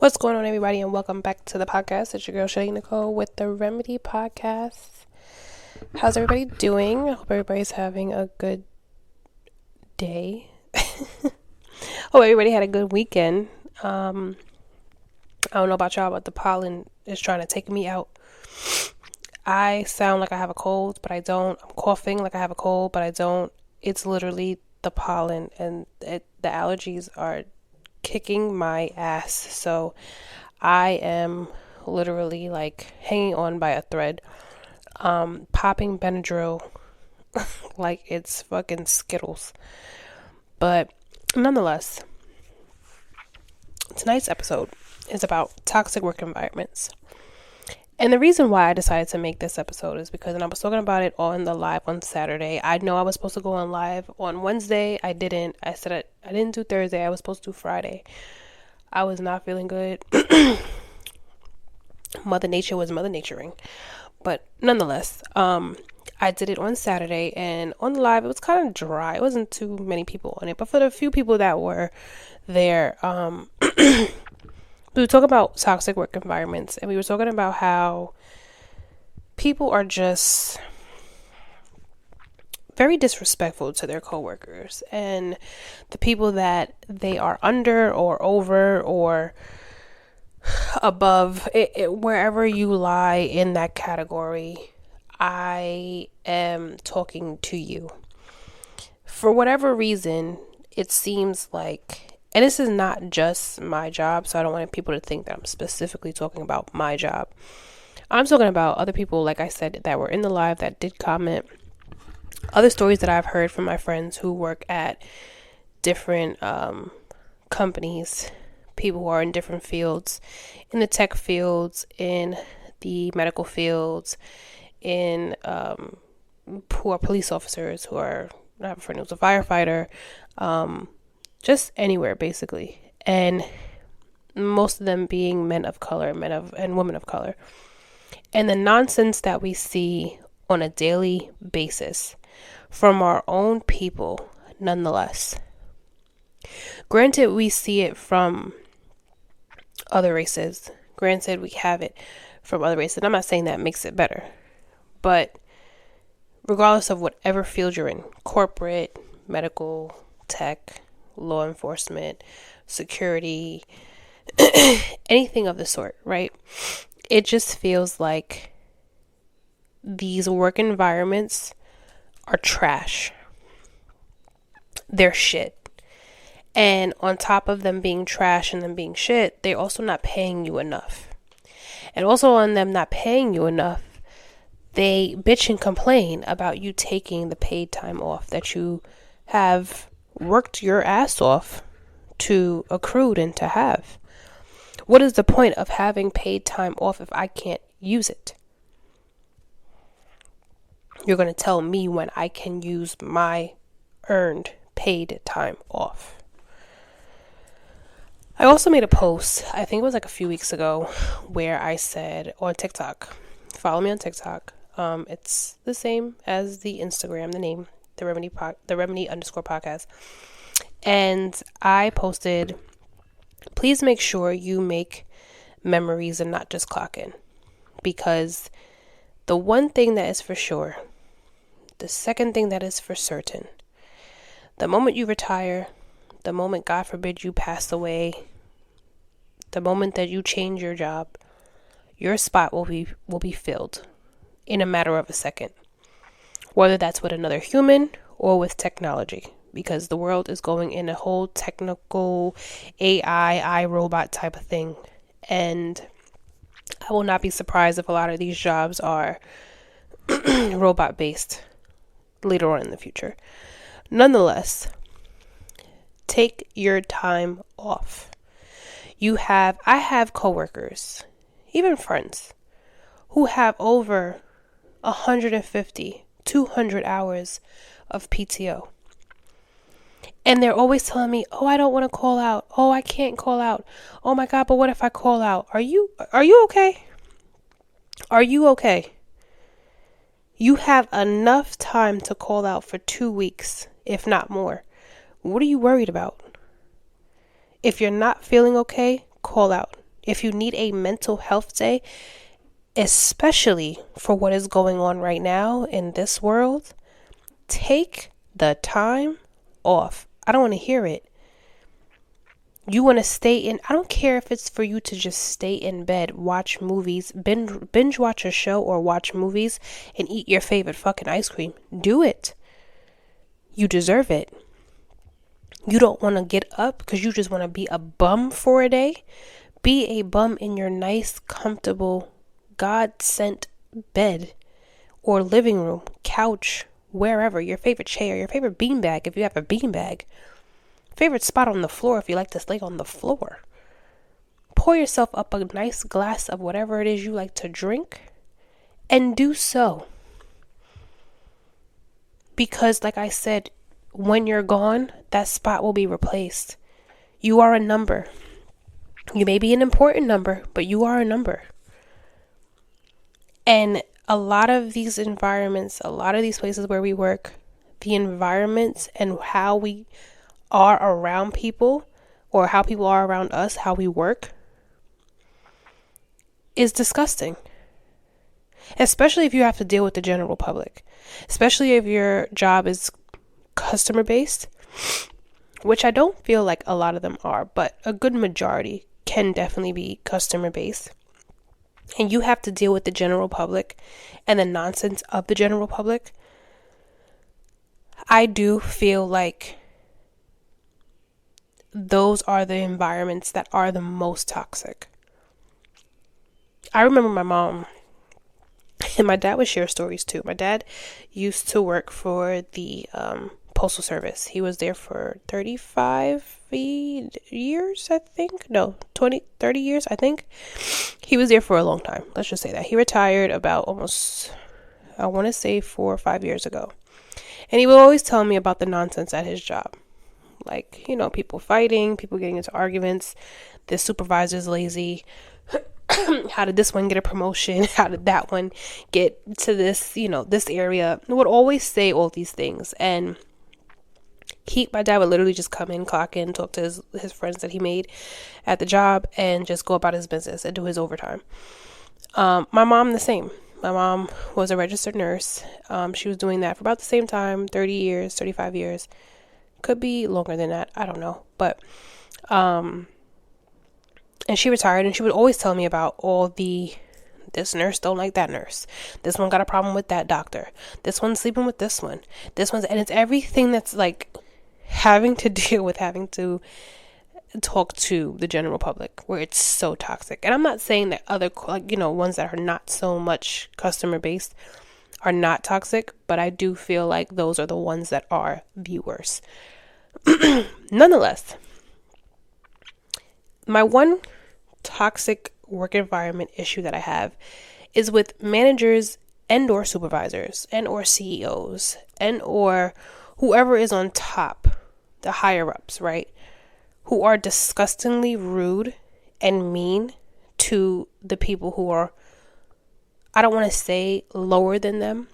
What's going on, everybody, and welcome back to the podcast. It's your girl, Shelly Nicole, with the Remedy Podcast. How's everybody doing? I hope everybody's having a good day. Hope everybody had a good weekend. I don't know about y'all, but the pollen is trying to take me out. I sound like I have a cold, but I don't. I'm coughing like I have a cold, but I don't. It's literally the pollen, and the allergies are kicking my ass. So I am literally like hanging on by a thread, popping Benadryl like it's fucking Skittles. But nonetheless, tonight's episode is about toxic work environments. And the reason why I decided to make this episode is because, and I was talking about it on the live on Saturday. I know I was supposed to go on live on Wednesday. I didn't. I said I didn't do Thursday. I was supposed to do Friday. I was not feeling good. Mother Nature was Mother Naturing. But nonetheless, I did it on Saturday, and on the live, it was kind of dry. It wasn't too many people on it. But for the few people that were there, we were talking about toxic work environments, and we were talking about how people are just very disrespectful to their coworkers and the people that they are under or over or above. Wherever you lie in that category, I am talking to you. For whatever reason, it seems like, and this is not just my job, so I don't want people to think that I'm specifically talking about my job. I'm talking about other people, like I said, that were in the live that did comment. Other stories that I've heard from my friends who work at different companies, people who are in different fields, in the tech fields, in the medical fields, in who are police officers, who are, I have a friend who's a firefighter, just anywhere basically, and most of them being men of color, and women of color, and the nonsense that we see on a daily basis from our own people. Nonetheless, granted, we see it from other races. Granted, we have it from other races. I'm not saying that makes it better, but regardless of whatever field you're in, corporate, medical, tech, law enforcement, security, anything of the sort, right? It just feels like these work environments are trash. They're shit. And on top of them being trash and them being shit, they're also not paying you enough. And also on them not paying you enough, they bitch and complain about you taking the paid time off that you have worked your ass off to accrued and to have. What is the point of having paid time off if I can't use it? You're going to tell me when I can use my earned paid time off. I also made a post, I think it was like a few weeks ago, where I said on TikTok, follow me on TikTok. It's the same as the Instagram, the name, the Remedy _podcast. And I posted, please make sure you make memories and not just clock in. Because the one thing that is for sure, the second thing that is for certain, the moment you retire, the moment, God forbid, you pass away, the moment that you change your job, your spot will be filled in a matter of a second. Whether that's with another human or with technology, because the world is going in a whole technical AI, iRobot type of thing. And I will not be surprised if a lot of these jobs are robot based later on in the future. Nonetheless, take your time off. I have coworkers, even friends, who have over 150, 200 hours of PTO. And they're always telling me, oh, I don't want to call out. Oh, I can't call out. Oh my God, but what if I call out? Are you okay? Are you okay? You have enough time to call out for 2 weeks, if not more. What are you worried about? If you're not feeling okay, call out. If you need a mental health day, especially for what is going on right now in this world, take the time off. I don't want to hear it. You want to stay in, I don't care if it's for you to just stay in bed, watch movies, binge watch a show or watch movies and eat your favorite fucking ice cream. Do it. You deserve it. You don't want to get up because you just want to be a bum for a day. Be a bum in your nice, comfortable, God-sent bed or living room, couch, wherever, your favorite chair, your favorite beanbag if you have a beanbag. Favorite spot on the floor if you like to lay on the floor. Pour yourself up a nice glass of whatever it is you like to drink and do so. Because like I said, when you're gone, that spot will be replaced. You are a number. You may be an important number, but you are a number. And a lot of these environments, a lot of these places where we work, the environments and how we are around people or how people are around us, how we work, is disgusting. Especially if you have to deal with the general public. Especially if your job is customer based, which I don't feel like a lot of them are, but a good majority can definitely be customer based. And you have to deal with the general public and the nonsense of the general public. I do feel like those are the environments that are the most toxic. I remember my mom and my dad would share stories too. My dad used to work for the Postal Service. He was there for 35 years, I think. No, 30 years, I think. He was there for a long time. Let's just say that. He retired about almost, I want to say 4 or 5 years ago. And he would always tell me about the nonsense at his job. Like, people fighting, people getting into arguments, the supervisor's lazy. How did this one get a promotion? How did that one get to this, this area? He would always say all these things. And my dad would literally just come in, clock in, talk to his friends that he made at the job and just go about his business and do his overtime. My mom, the same. My mom was a registered nurse. She was doing that for about the same time, 30 years, 35 years. Could be longer than that. I don't know. But, and she retired and she would always tell me about this nurse don't like that nurse. This one got a problem with that doctor. This one's sleeping with this one. And it's everything that's like having to deal with having to talk to the general public where it's so toxic. And I'm not saying that other, ones that are not so much customer based are not toxic, but I do feel like those are the ones that are the worst. Nonetheless, my one toxic work environment issue that I have is with managers and or supervisors and or CEOs and or whoever is on top, the higher ups, right? Who are disgustingly rude and mean to the people who are, I don't want to say lower than them,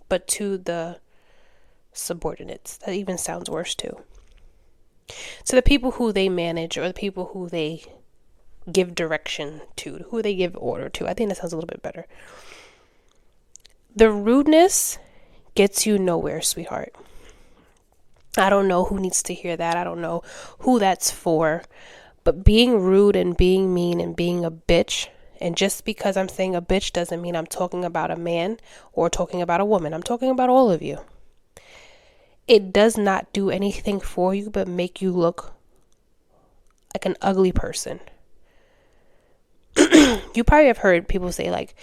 but to the subordinates. That even sounds worse too. To the people who they manage or the people who they give direction to, who they give order to. I think that sounds a little bit better. The rudeness gets you nowhere, sweetheart. I don't know who needs to hear that. I don't know who that's for. But being rude and being mean and being a bitch, and just because I'm saying a bitch doesn't mean I'm talking about a man or talking about a woman. I'm talking about all of you. It does not do anything for you but make you look like an ugly person. You probably have heard people say like,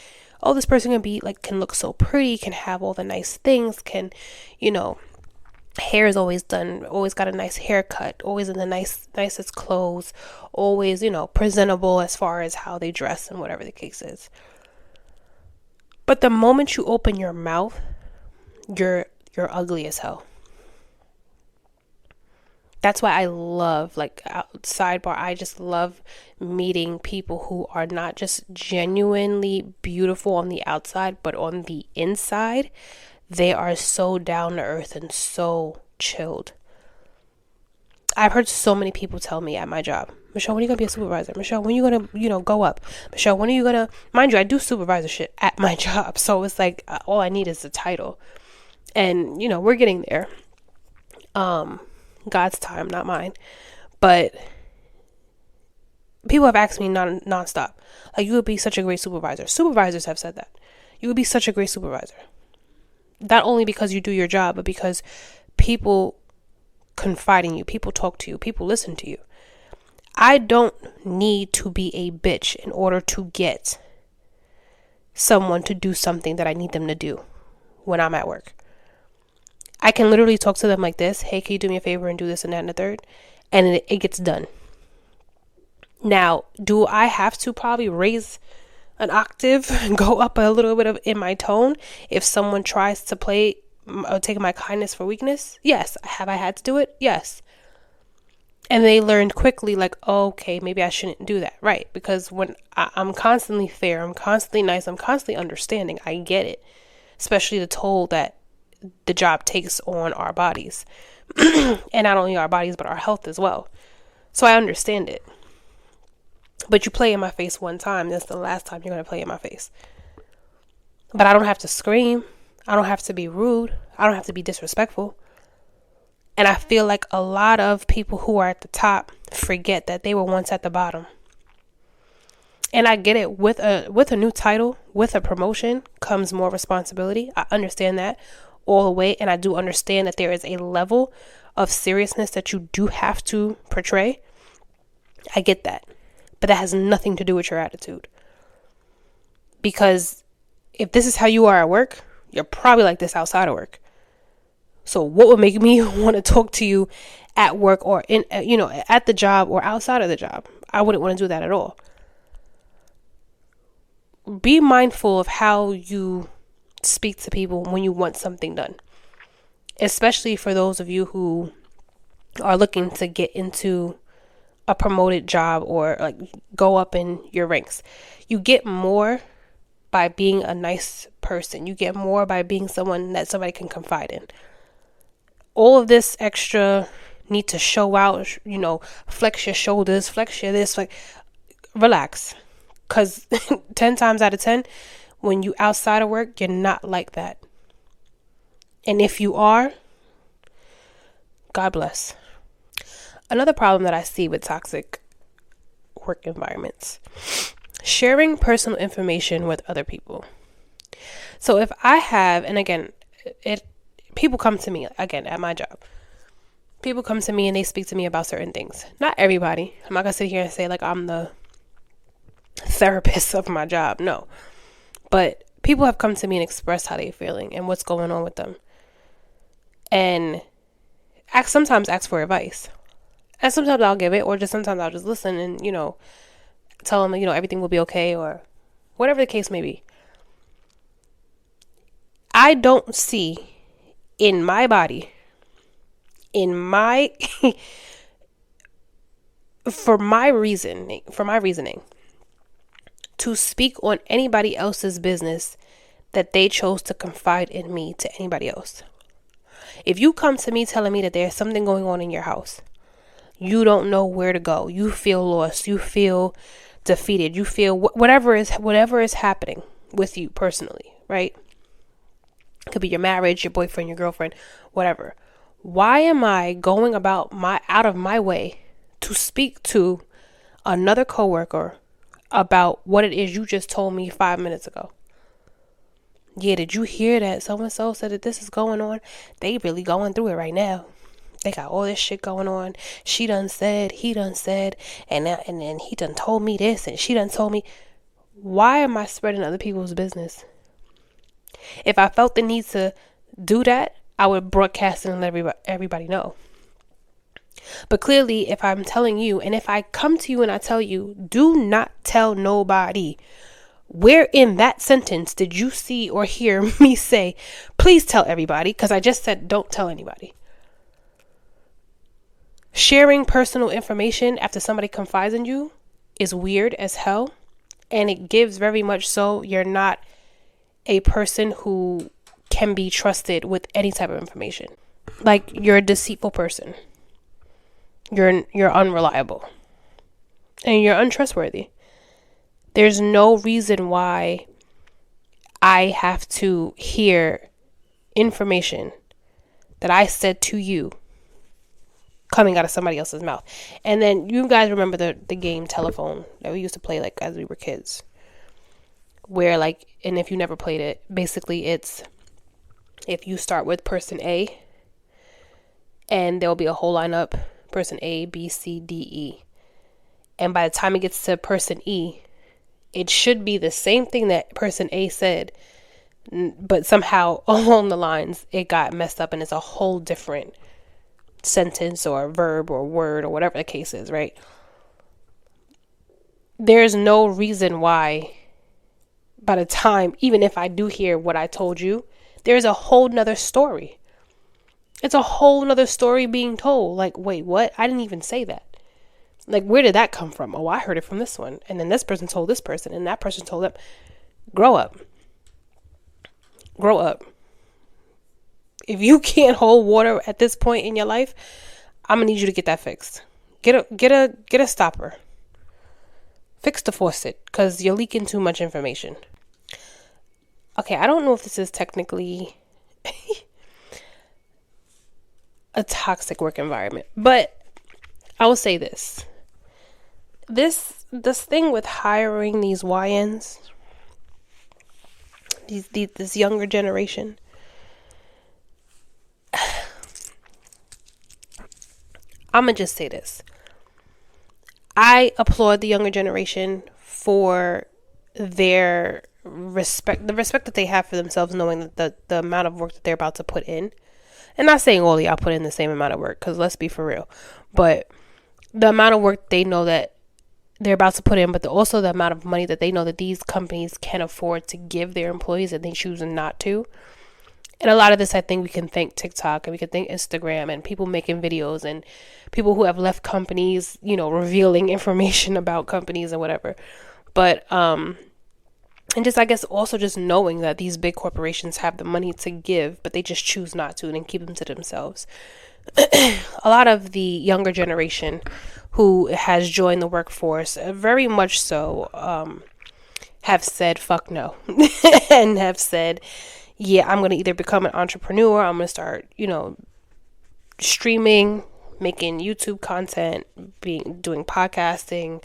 oh, this person can look so pretty, can have all the nice things, can, hair is always done, always got a nice haircut, always in the nicest clothes, always, presentable as far as how they dress and whatever the case is. But the moment you open your mouth, you're ugly as hell. That's why I love, sidebar, I just love meeting people who are not just genuinely beautiful on the outside, but on the inside, they are so down to earth and so chilled. I've heard so many people tell me at my job, Michelle, when are you going to be a supervisor? Michelle, when are you going to, go up? Michelle, when are you going to, mind you, I do supervisor shit at my job. So it's like, all I need is the title. And, we're getting there. God's time, not mine. But people have asked me nonstop, like, you would be such a great supervisor. Supervisors have said that. You would be such a great supervisor. Not only because you do your job, but because people confide in you, people talk to you, people listen to you. I don't need to be a bitch in order to get someone to do something that I need them to do when I'm at work. I can literally talk to them like this. Hey, can you do me a favor and do this and that and the third? And it gets done. Now, do I have to probably raise an octave and go up a little bit in my tone if someone tries to play or take my kindness for weakness? Yes. Have I had to do it? Yes. And they learned quickly, like, oh, okay, maybe I shouldn't do that. Right. Because when I'm constantly fair, I'm constantly nice, I'm constantly understanding, I get it. Especially the toll that the job takes on our bodies. And not only our bodies, but our health as well. So I understand it. But you play in my face one time, that's the last time you're going to play in my face. But I don't have to scream. I don't have to be rude. I don't have to be disrespectful. And I feel like a lot of people who are at the top forget that they were once at the bottom. And I get it. With a new title, with a promotion, comes more responsibility. I understand that all the way. And I do understand that there is a level of seriousness that you do have to portray. I get that. But that has nothing to do with your attitude. Because if this is how you are at work, you're probably like this outside of work. So what would make me want to talk to you at work or at the job or outside of the job? I wouldn't want to do that at all. Be mindful of how you speak to people when you want something done. Especially for those of you who are looking to get into a promoted job or like go up in your ranks. You get more by being a nice person. You get more by being someone that somebody can confide in. All of this extra need to show out, flex your shoulders, flex your this, like, relax. Because 10 times out of 10, when you outside of work, you're not like that. And if you are, God bless. Another problem that I see with toxic work environments, sharing personal information with other people. So if I have, and again, people come to me, again, at my job. People come to me and they speak to me about certain things. Not everybody. I'm not going to sit here and say like I'm the therapist of my job. No. But people have come to me and expressed how they're feeling and what's going on with them. And sometimes ask for advice. And sometimes I'll give it, or just sometimes I'll just listen and, tell them, everything will be okay, or whatever the case may be. I don't see in my body, for my reasoning, to speak on anybody else's business that they chose to confide in me to anybody else. If you come to me telling me that there's something going on in your house, you don't know where to go, you feel lost, you feel defeated, you feel whatever is happening with you personally, right? It could be your marriage, your boyfriend, your girlfriend, whatever. Why am I going out of my way to speak to another coworker about what it is you just told me 5 minutes ago? Yeah, did you hear that so-and-so said that this is going on? They really going through it right now. They got all this shit going on. She done said, he done said, and then he done told me this, and she done told me. Why am I spreading other people's business? If I felt the need to do that, I would broadcast it and let everybody know. But clearly, if I'm telling you, and if I come to you and I tell you, do not tell nobody, where in that sentence did you see or hear me say, please tell everybody? Because I just said, don't tell anybody. Sharing personal information after somebody confides in you is weird as hell. And it gives very much so you're not a person who can be trusted with any type of information. Like, you're a deceitful person. You're unreliable. And you're untrustworthy. There's no reason why I have to hear information that I said to you coming out of somebody else's mouth. And then you guys remember the game telephone that we used to play like as we were kids. Where like, and if you never played it, basically it's if you start with person A and there'll be a whole lineup, person A, B, C, D, E. And by the time it gets to person E, it should be the same thing that person A said, but somehow along the lines it got messed up and it's a whole different sentence or verb or word or whatever the case is, right? There's no reason why by the time, even if I do hear what I told you, there's a whole nother story. It's a whole nother story being told. Like, wait, what? I didn't even say that. Like, where did that come from? Oh, I heard it from this one. And then this person told this person and that person told them. Grow up. Grow up. If you can't hold water at this point in your life, I'm going to need you to get that fixed. Get a stopper. Fix the faucet because you're leaking too much information. Okay, I don't know if this is technically a toxic work environment, but I will say this. This thing with hiring these YNs, this younger generation, I'm going to just say this. I applaud the younger generation for their respect, the respect that they have for themselves, knowing that the amount of work that they're about to put in. And not saying all of y'all put in the same amount of work, because let's be for real. But the amount of work they know that they're about to put in, but also the amount of money that they know that these companies can afford to give their employees and they choose not to. And a lot of this, I think we can thank TikTok and we can thank Instagram and people making videos and people who have left companies, revealing information about companies and whatever. But, and just, I guess, also just knowing that these big corporations have the money to give, but they just choose not to and keep them to themselves. A lot of the younger generation who has joined the workforce, very much so, have said, fuck no, and have said, yeah, I'm going to either become an entrepreneur, I'm going to start, streaming, making YouTube content, doing podcasting,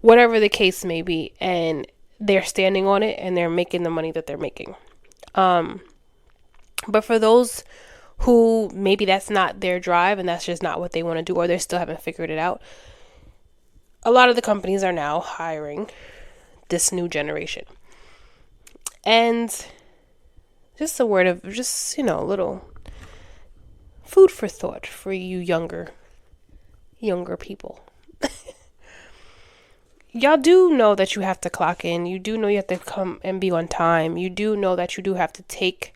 whatever the case may be. And they're standing on it and they're making the money that they're making. But for those who maybe that's not their drive and that's just not what they want to do, or they still haven't figured it out, a lot of the companies are now hiring this new generation. And just a word of just, a little food for thought for you younger people. Y'all do know that you have to clock in. You do know you have to come and be on time. You do know that you do have to take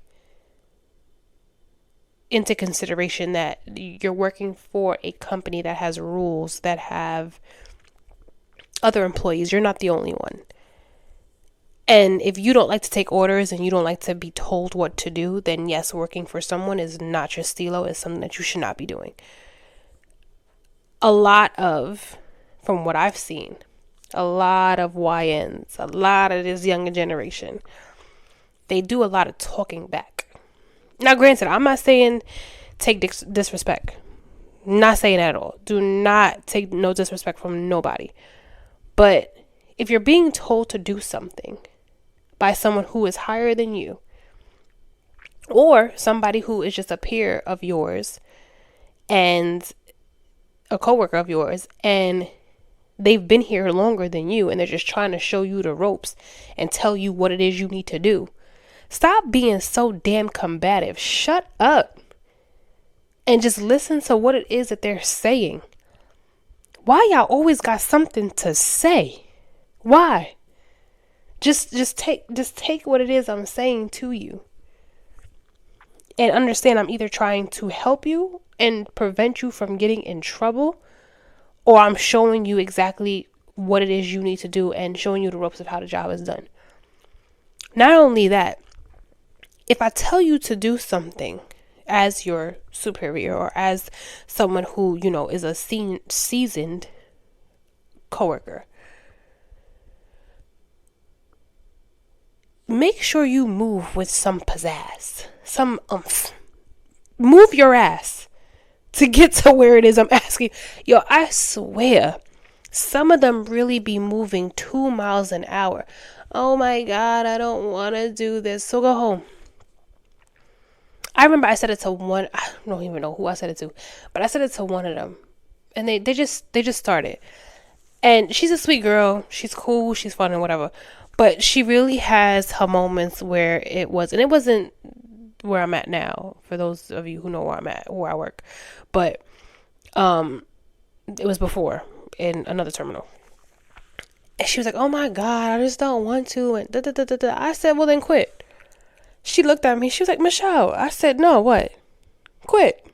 into consideration that you're working for a company that has rules, that have other employees. You're not the only one. And if you don't like to take orders and you don't like to be told what to do, then yes, working for someone is not your stilo. It's something that you should not be doing. From what I've seen, a lot of YNs, a lot of this younger generation, they do a lot of talking back. Now, granted, I'm not saying take disrespect. Not saying that at all. Do not take no disrespect from nobody. But if you're being told to do something by someone who is higher than you, or somebody who is just a peer of yours and a coworker of yours, and they've been here longer than you and they're just trying to show you the ropes and tell you what it is you need to do, stop being so damn combative. Shut up and just listen to what it is that they're saying. Why y'all always got something to say? Why? Just take what it is I'm saying to you. And understand I'm either trying to help you and prevent you from getting in trouble, or I'm showing you exactly what it is you need to do and showing you the ropes of how the job is done. Not only that, if I tell you to do something as your superior or as someone who, is a seasoned coworker, make sure you move with some pizzazz, some oomph. Move your ass to get to where it is I'm asking. Yo, I swear, some of them really be moving 2 miles an hour. Oh my God, I don't want to do this. So go home. I remember I said it to one, I don't even know who I said it to, but I said it to one of them. And they just started. And she's a sweet girl. She's cool. She's fun and whatever. But she really has her moments where it wasn't where I'm at now, for those of you who know where I'm at, where I work. But it was before in another terminal. And she was like, oh my God, I just don't want to. And da, da, da, da, da. I said, well, then quit. She looked at me. She was like, Michelle. I said, no, what? Quit.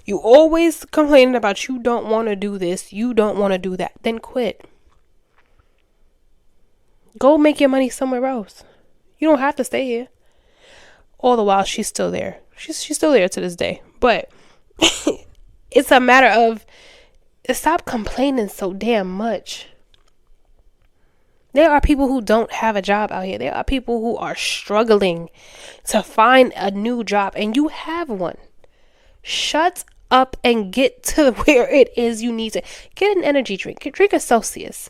You always complaining about you don't want to do this. You don't want to do that. Then quit. Go make your money somewhere else. You don't have to stay here. All the while, she's still there. She's still there to this day. But it's a matter of stop complaining so damn much. There are people who don't have a job out here. There are people who are struggling to find a new job, and you have one. Shut up and get to where it is you need to. Get an energy drink. Drink a Celsius.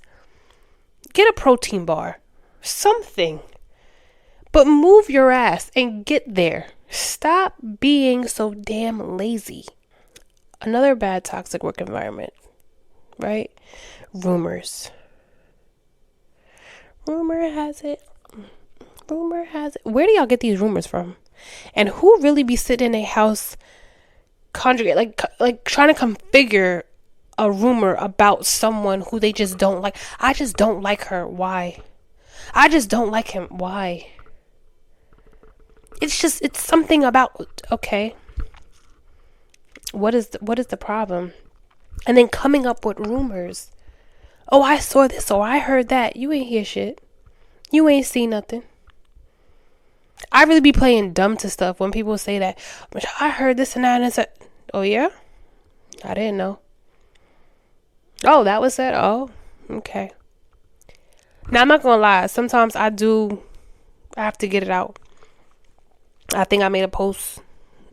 Get a protein bar. Something. But move your ass and get there. Stop being so damn lazy. Another bad toxic work environment, right? Rumors. Rumor has it. Where do y'all get these rumors from? And who really be sitting in a house conjugate, like trying to configure a rumor about someone who they just don't like? I just don't like her. Why? I just don't like him. Why? It's something about, okay, what is the problem? And then coming up with rumors. Oh, I saw this, or I heard that. You ain't hear shit. You ain't see nothing. I really be playing dumb to stuff when people say that. I heard this and that, and it's like, oh yeah? I didn't know. Oh, that was said? Oh, okay. Now, I'm not gonna lie. Sometimes I have to get it out. I think I made a post,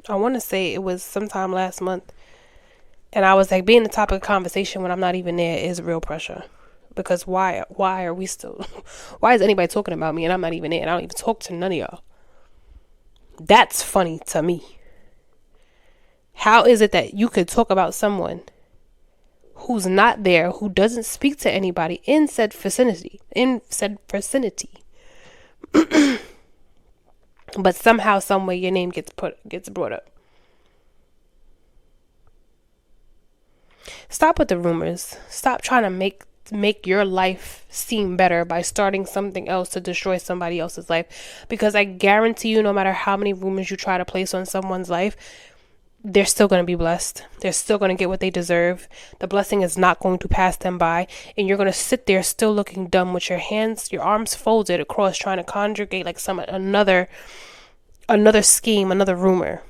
I want to say it was sometime last month, and I was like, being the topic of conversation when I'm not even there is real pressure. Because why are we still, why is anybody talking about me and I'm not even there, and I don't even talk to none of y'all? That's funny to me. How is it that you could talk about someone who's not there, who doesn't speak to anybody in said vicinity, but somehow, some way, your name gets brought up? Stop with the rumors. Stop trying to make your life seem better by starting something else to destroy somebody else's life. Because I guarantee you, no matter how many rumors you try to place on someone's life, they're still going to be blessed. They're still going to get what they deserve. The blessing is not going to pass them by. And you're going to sit there still looking dumb with your arms folded across, trying to conjugate like another scheme, another rumor.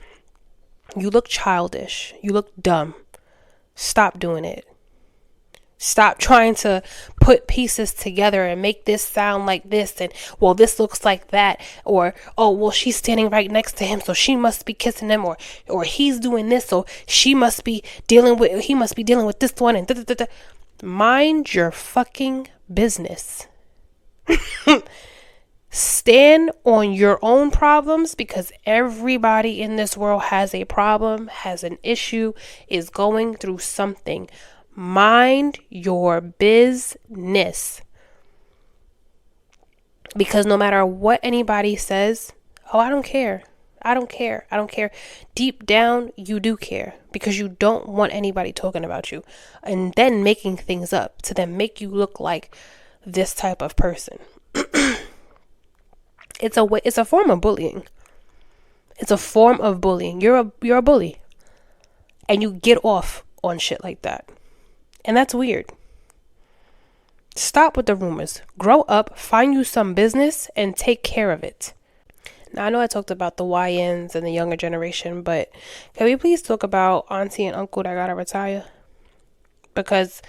You look childish. You look dumb. Stop doing it. Stop trying to put pieces together and make this sound like this, and well, this looks like that, or oh, well, she's standing right next to him, so she must be kissing him, or he's doing this, so he must be dealing with this one, and da, da, da, da. Mind your fucking business. Stand on your own problems, because everybody in this world has a problem, has an issue, is going through something. Mind your business. Because no matter what anybody says, oh, I don't care. Deep down, you do care, because you don't want anybody talking about you and then making things up to then make you look like this type of person. It's a form of bullying. It's a form of bullying. You're a bully, and you get off on shit like that. And that's weird. Stop with the rumors. Grow up, find you some business, and take care of it. Now, I know I talked about the YNs and the younger generation, but can we please talk about auntie and uncle that gotta retire? Because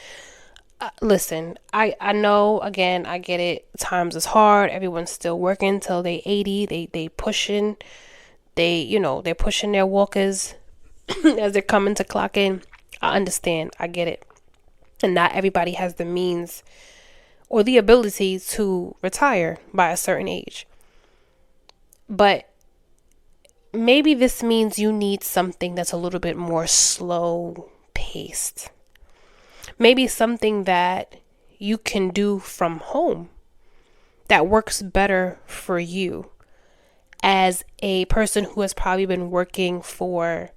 listen, I know, again, I get it. Times is hard. Everyone's still working till they 80. They pushing. They're pushing their walkers as they're coming to clock in. I understand. I get it. And not everybody has the means or the ability to retire by a certain age. But maybe this means you need something that's a little bit more slow paced. Maybe something that you can do from home that works better for you as a person who has probably been working for,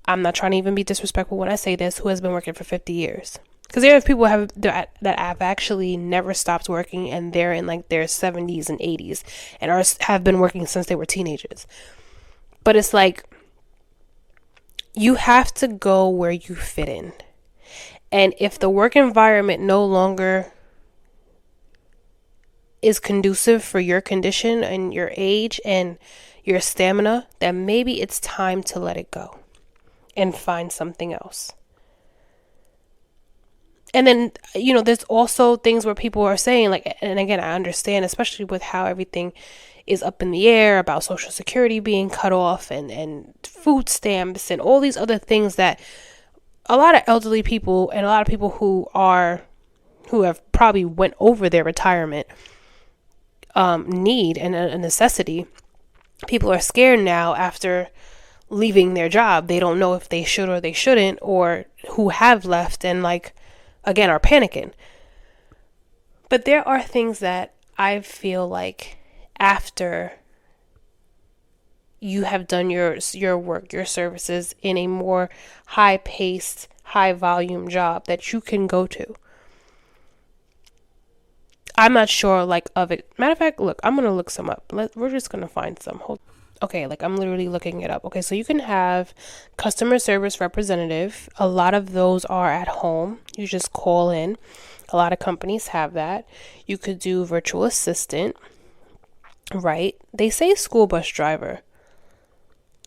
I'm not trying to even be disrespectful when I say this, who has been working for 50 years. Because there are people that have actually never stopped working, and they're in like their 70s and 80s and have been working since they were teenagers. But it's like, you have to go where you fit in. And if the work environment no longer is conducive for your condition and your age and your stamina, then maybe it's time to let it go and find something else. And then, there's also things where people are saying, like, and again, I understand, especially with how everything is up in the air about Social Security being cut off and food stamps and all these other things that a lot of elderly people and a lot of people who have probably went over their retirement need and a necessity. People are scared now after leaving their job. They don't know if they should or they shouldn't, or who have left and again, are panicking. But there are things that I feel like after you have done your work, your services in a more high-paced, high-volume job that you can go to. I'm not sure of it. Matter of fact, look, I'm going to look some up. We're just going to find some. Okay, I'm literally looking it up. Okay, so you can have customer service representative. A lot of those are at home. You just call in. A lot of companies have that. You could do virtual assistant, right? They say school bus driver,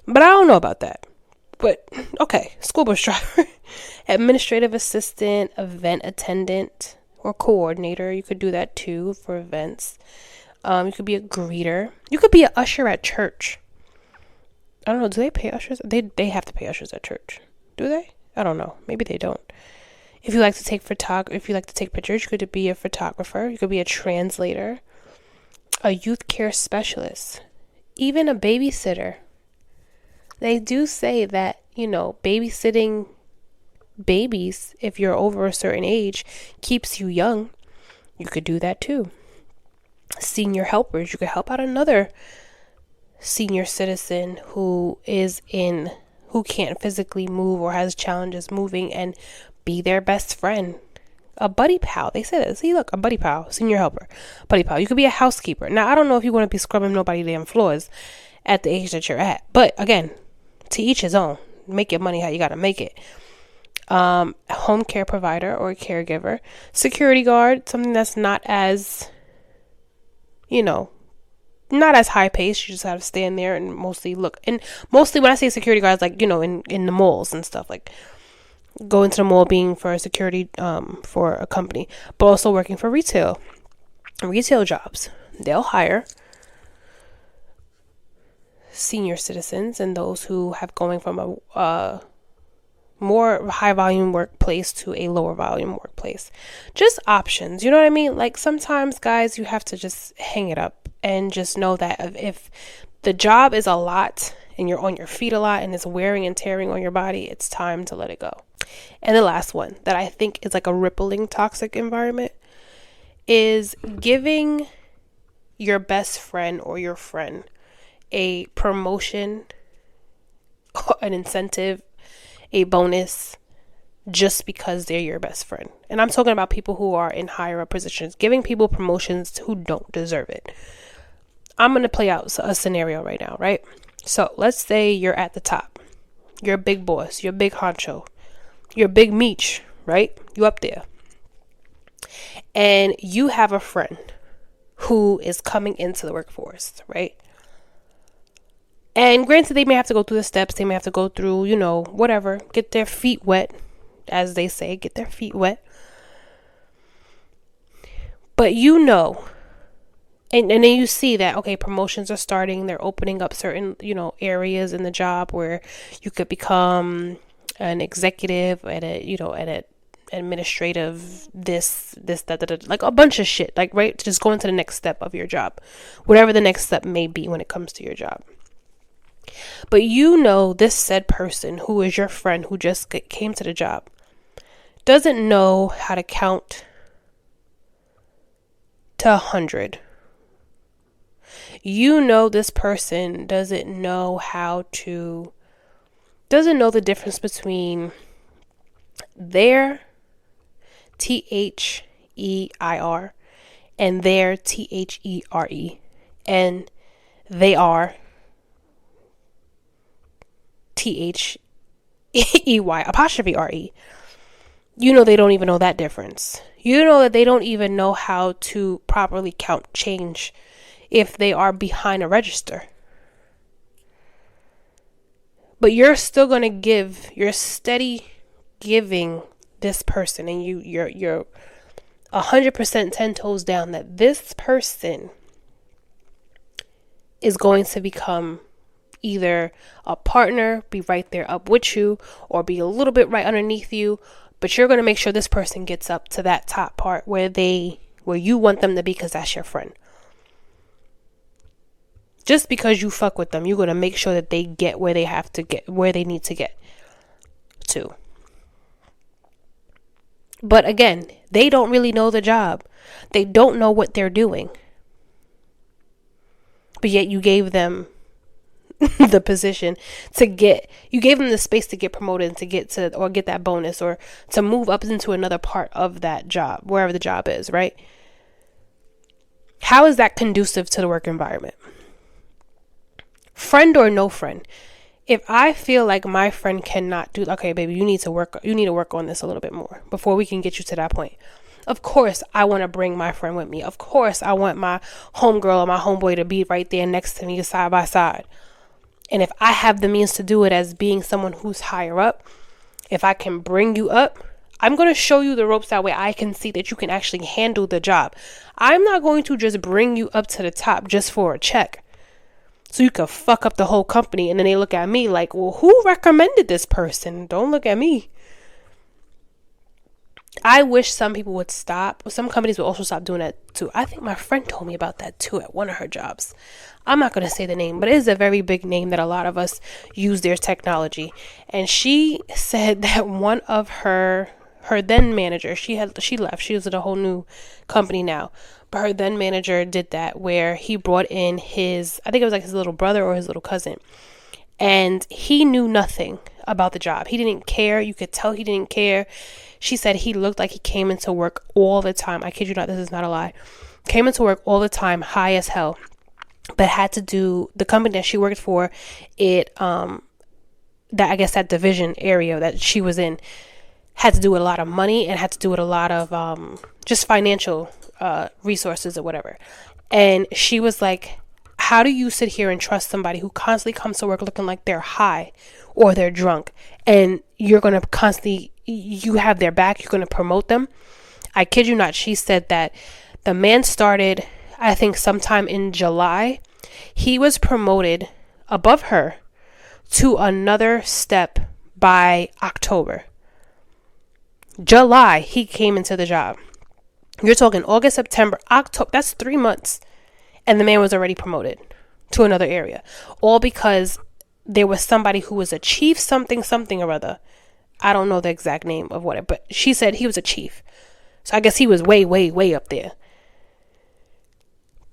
but I don't know about that. But okay, school bus driver, administrative assistant, event attendant, or coordinator. You could do that too for events. You could be a greeter. You could be an usher at church. I don't know. Do they pay ushers? They have to pay ushers at church. Do they? I don't know. Maybe they don't. If you like to take pictures, you could be a photographer. You could be a translator, a youth care specialist, even a babysitter. They do say that, babysitting babies, if you're over a certain age, keeps you young. You could do that too. Senior helpers. You could help out another senior citizen who can't physically move or has challenges moving, and be their best friend. A buddy pal. They say that. See, look, a buddy pal, senior helper, buddy pal. You could be a housekeeper. Now, I don't know if you want to be scrubbing nobody damn floors at the age that you're at, but again, to each his own. Make your money how you got to make it. Home care provider or caregiver, security guard, something that's not as, not as high paced. You just have to stand there and mostly look. And mostly when I say security guards, in the malls and stuff, go into the mall being for security, for a company, but also working for retail jobs. They'll hire senior citizens and those who have going from a more high volume workplace to a lower volume workplace. Just options. You know what I mean? Sometimes, guys, you have to just hang it up and just know that if the job is a lot and you're on your feet a lot and it's wearing and tearing on your body, it's time to let it go. And the last one that I think is a rippling toxic environment is giving your best friend or your friend a promotion, an incentive, a bonus, just because they're your best friend. And I'm talking about people who are in higher up positions, giving people promotions who don't deserve it. I'm going to play out a scenario right now, right? So let's say you're at the top. You're a big boss. You're a big honcho. You're a big meech, right? You up there. And you have a friend who is coming into the workforce, right? And granted, they may have to go through the steps. They may have to go through, whatever, get their feet wet, as they say, get their feet wet. But and then you see that, okay, promotions are starting. They're opening up certain, areas in the job where you could become an executive at a administrative, that, like a bunch of shit, like, right? Just going to the next step of your job, whatever the next step may be when it comes to your job. But this said person who is your friend who just came to the job doesn't know how to count to 100. This person doesn't know the difference between their THEIR and their THERE, and they are THEY apostrophe RE. They don't even know that difference. That they don't even know how to properly count change if they are behind a register. But you're still going to you're steady giving this person, and you're 100% 10 toes down that this person is going to become either a partner, be right there up with you, or be a little bit right underneath you. But you're going to make sure this person gets up to that top part where you want them to be, because that's your friend. Just because you fuck with them, you're going to make sure that they get where they need to get to. But again, they don't really know the job. They don't know what they're doing. But yet you gave them the position you gave them the space to get promoted and to get that bonus, or to move up into another part of that job, wherever the job is, right? How is that conducive to the work environment? Friend or no friend? If I feel like my friend cannot do, okay, baby, you need to work on this a little bit more before we can get you to that point. Of course, I want to bring my friend with me. Of course, I want my homegirl or my homeboy to be right there next to me, side by side. And if I have the means to do it as being someone who's higher up, if I can bring you up, I'm going to show you the ropes that way I can see that you can actually handle the job. I'm not going to just bring you up to the top just for a check, so you can fuck up the whole company. And then they look at me like, well, who recommended this person? Don't look at me. I wish some people would stop. Some companies will also stop doing that too. I think my friend told me about that too at one of her jobs. I'm not going to say the name, but it is a very big name that a lot of us use their technology. And she said that one of her then manager, she left. She was at a whole new company now. But her then manager did that, where he brought in I think it was like his little brother or his little cousin. And he knew nothing about the job. He didn't care. You could tell he didn't care. She said he looked like he came into work all the time. I kid you not, this is not a lie. Came into work all the time, high as hell. But had to do, the company that she worked for, that division area that she was in, had to do with a lot of money and had to do with a lot of just financial resources or whatever. And she was like, how do you sit here and trust somebody who constantly comes to work looking like they're high or they're drunk, and you're going to constantly, you have their back, you're going to promote them? I kid you not. She said that the man started, I think sometime in July. He was promoted above her to another step by October. July, he came into the job. You're talking August, September, October. That's 3 months. And the man was already promoted to another area. All because there was somebody who was a chief something or other. I don't know the exact name of what but she said he was a chief. So I guess he was way, way, way up there.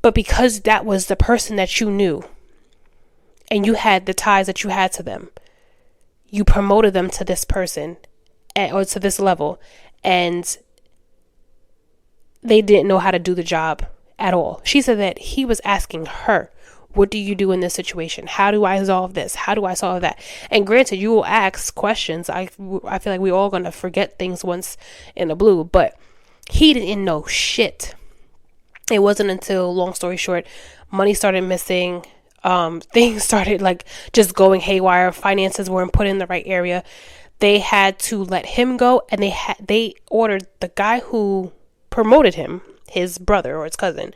But because that was the person that you knew, and you had the ties that you had to them, you promoted them to this person, or to this level, and they didn't know how to do the job at all. She said that he was asking her, what do you do in this situation? How do I solve this? How do I solve that? And granted, you will ask questions. I feel like we're all going to forget things once in the blue, but he didn't know shit. It wasn't until, long story short, money started missing. things started like just going haywire. Finances weren't put in the right area. They had to let him go, and they ordered the guy who promoted him, his brother or his cousin,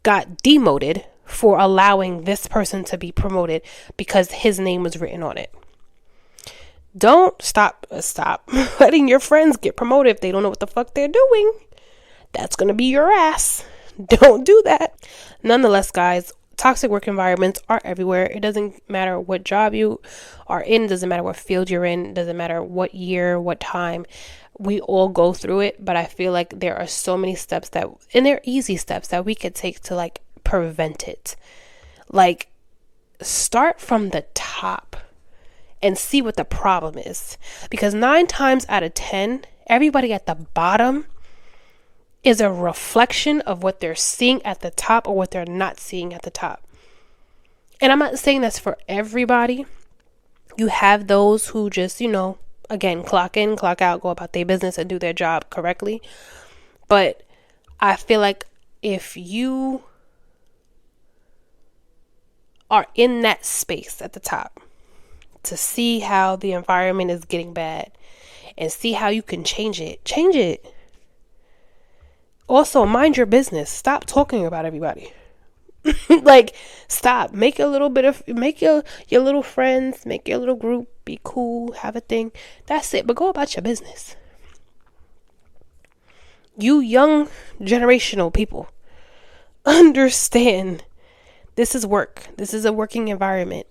got demoted for allowing this person to be promoted because his name was written on it. Don't stop letting your friends get promoted if they don't know what the fuck they're doing. That's going to be your ass. Don't do that. Nonetheless, guys, toxic work environments are everywhere. It doesn't matter what job you are in. It doesn't matter what field you're in. It doesn't matter what year, what time. We all go through it. But I feel like there are so many steps and they're easy steps that we could take to like prevent it. Like, start from the top and see what the problem is. Because 9 times out of 10, everybody at the bottom is a reflection of what they're seeing at the top or what they're not seeing at the top. And I'm not saying that's for everybody. You have those who just, again, clock in, clock out, go about their business and do their job correctly. But I feel like if you are in that space at the top to see how the environment is getting bad and see how you can change it. Also, mind your business. Stop talking about everybody. Like, stop. Make your little friends, make your little group, be cool, have a thing. That's it. But go about your business. You young generational people, understand this is work. This is a working environment.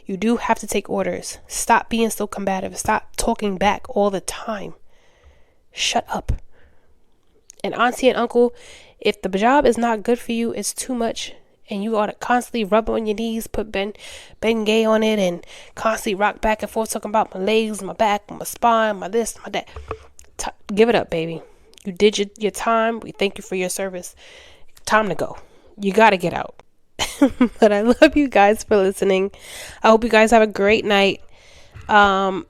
You do have to take orders. Stop being so combative. Stop talking back all the time. Shut up. And auntie and uncle, if the job is not good for you, it's too much, and you ought to constantly rub on your knees, put Ben Gay on it, and constantly rock back and forth talking about my legs, my back, my spine, my this, my that. Give it up, baby. You did your time. We thank you for your service. Time to go. You got to get out. But I love you guys for listening. I hope you guys have a great night.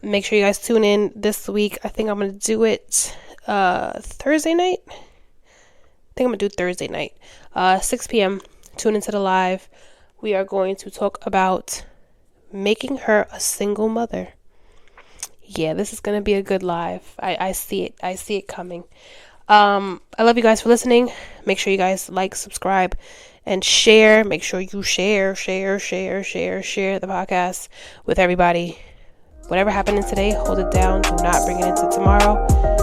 Make sure you guys tune in this week. I think I'm going to do it Thursday night. I think I'm going to do Thursday night. 6 p.m. Tune into the live. We are going to talk about making her a single mother. Yeah, this is going to be a good live. I see it. I see it coming. I love you guys for listening. Make sure you guys like, subscribe, and share. Make sure you share the podcast with everybody. Whatever happened today, hold it down. Do not bring it into tomorrow.